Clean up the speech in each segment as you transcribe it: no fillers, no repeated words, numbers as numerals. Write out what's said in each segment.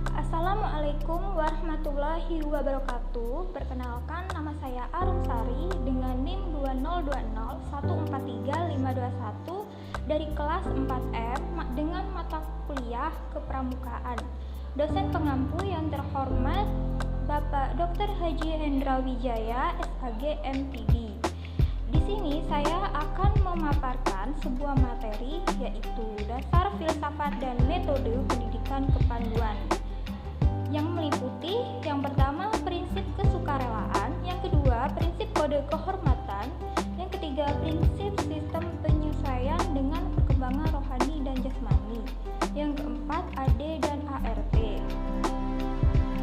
Assalamualaikum warahmatullahi wabarakatuh. Perkenalkan, nama saya Arumsari dengan NIM 202014351 dari kelas 4M dengan mata kuliah Kepramukaan. Dosen pengampu yang terhormat Bapak Dr. Haji Hendra Wijaya, SHG MPD. Di sini saya akan memaparkan sebuah materi, yaitu dasar filsafat dan metode pendidikan kepanduan, yang meliputi yang pertama prinsip kesukarelaan, yang kedua prinsip kode kehormatan, yang ketiga prinsip sistem penyesuaian dengan perkembangan rohani dan jasmani, yang keempat AD dan ART.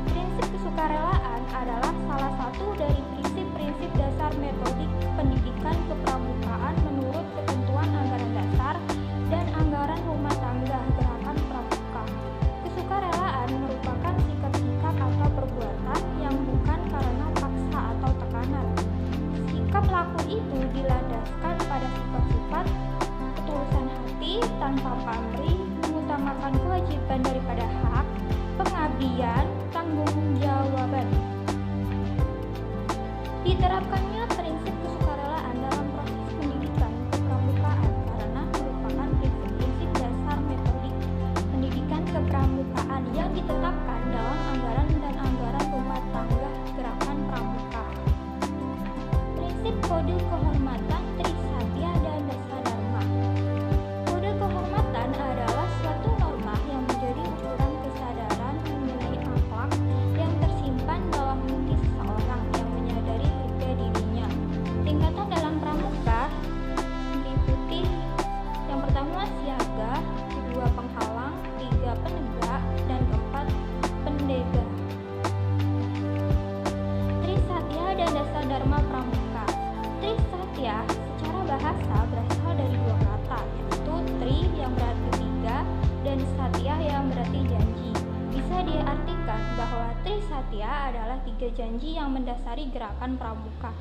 Prinsip kesukarelaan adalah salah satu dari prinsip-prinsip dasar metodik pendidikan kepramukaan menurut ketentuan anggaran dasar dan anggaran rumah tangga gerakan pramuka. Kesukarelaan merupakan sikap-sikap atau perbuatan yang bukan karena paksa atau tekanan. Sikap laku itu dilandaskan pada sifat-sifat ketulusan hati tanpa pamrih, mengutamakan kewajiban daripada hak, pengabdian, tanggung-jawaban. Diterapkannya prinsip kesukarelaan dalam proses pendidikan kepramukaan karena merupakan prinsip-prinsip dasar metodik pendidikan kepramukaan yang ditetapkan dalam anggaran dan anggaran rumah tangga gerakan pramuka. Prinsip kode kehormatan Trisatya dan Dasa Dharma. Kode kehormatan adalah suatu norma yang menjadi ukuran kesadaran mengenai akhlak yang tersimpan dalam hati seseorang yang menyadari harga dirinya. Tingkatan dalam pramuka meliputi yang pertama siaga, kedua penghalang, tiga penegak, dan keempat pendega. Trisatya dan Dasa Dharma Pramuka. Trisatya secara bahasa berasal dari dua kata, yaitu tri yang berarti tiga dan satya yang berarti janji. Bisa diartikan bahwa Trisatya adalah tiga janji yang mendasari gerakan pramuka.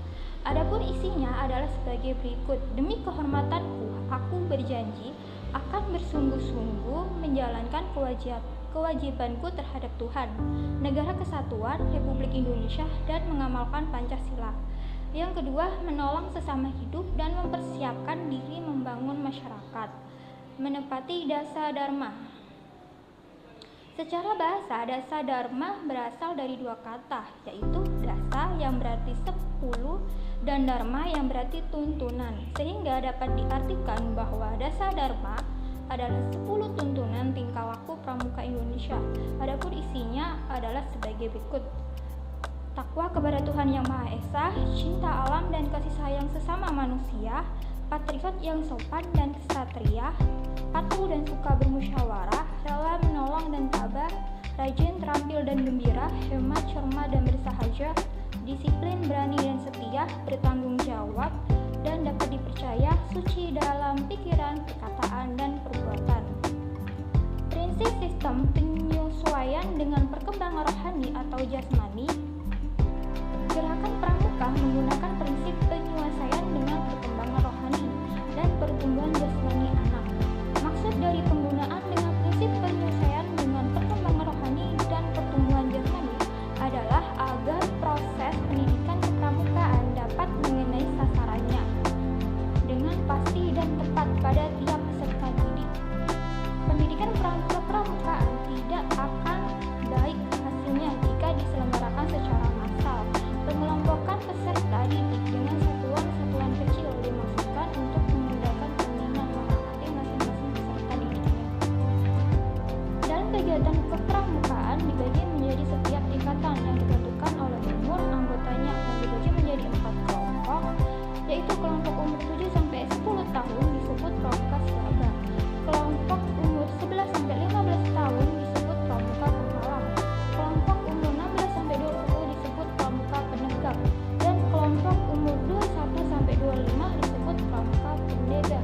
Adapun isinya adalah sebagai berikut. Demi kehormatanku, aku berjanji akan bersungguh-sungguh menjalankan kewajibanku terhadap Tuhan, Negara Kesatuan Republik Indonesia, dan mengamalkan Pancasila. Yang kedua, menolong sesama hidup dan mempersiapkan diri membangun masyarakat. Menepati Dasa Dharma. Secara bahasa, Dasa Dharma berasal dari dua kata, yaitu dasa yang berarti 10 dan dharma yang berarti tuntunan, sehingga dapat diartikan bahwa Dasa Dharma adalah 10 tuntunan tingkah laku pramuka Indonesia. Adapun isinya adalah sebagai berikut. Takwa kepada Tuhan Yang Maha Esa, cinta alam dan kasih sayang sesama manusia, patriot yang sopan dan ksatria, patuh dan suka bermusyawarah, rela menolong dan tabah, rajin, terampil dan gembira, hemat, cermat dan bersahaja, disiplin, berani dan setia, bertanggung jawab, dan dapat dipercaya, suci dalam pikiran, perkataan, dan perbuatan. Prinsip sistem penyesuaian dengan perkembangan rohani atau jasmani. Gerakan pramuka menggunakan prinsip penyesuaian dengan perkembangan rohani dan pertumbuhan jasmani anak. Maksud dari penggunaan dengan prinsip penyesuaian dengan perkembangan rohani dan pertumbuhan jasmani adalah agar proses pendidikan kepramukaan dapat mengenai sasarannya dengan pasti dan tepat pada tiap peserta didik. Pendidikan kepramukaan tidak akan baik hasilnya jika diselenggarakan secara massal. Pengelompokan peserta didik dengan satuan-satuan kecil dimaksudkan untuk memudahkan pembinaan menghormati masing-masing peserta didiknya. Dalam kegiatan kepramukaan dibagi menjadi setiap tingkatan yang ditentukan oleh umur anggotanya yang dibagi menjadi 4 kelompok, yaitu kelompok umur 7 sampai 10 tahun disebut pramuka siaga, kelompok umur 11 sampai 15 tahun disebut pramuka penghalang, kelompok umur 16 sampai 20 disebut pramuka penegak, dan kelompok umur 21 sampai 25 disebut pramuka pendega.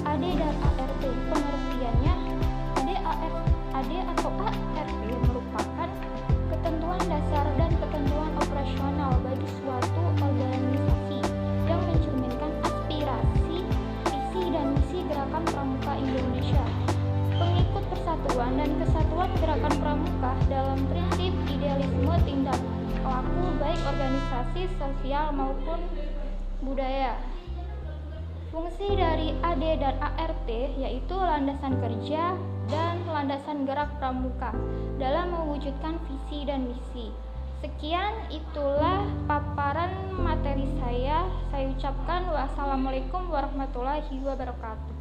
AD dan ART pengertiannya, AD atau ART merupakan ketentuan dasar dan ketentuan operasional bagi suatu organisasi yang mencerminkan aspirasi, visi dan misi gerakan pramuka Indonesia. Pengikut persatuan dan kesatuan gerakan pramuka situasi sosial maupun budaya. Fungsi dari AD dan ART yaitu landasan kerja dan landasan gerak pramuka dalam mewujudkan visi dan misi. Sekian itulah paparan materi saya. Saya ucapkan wassalamualaikum warahmatullahi wabarakatuh.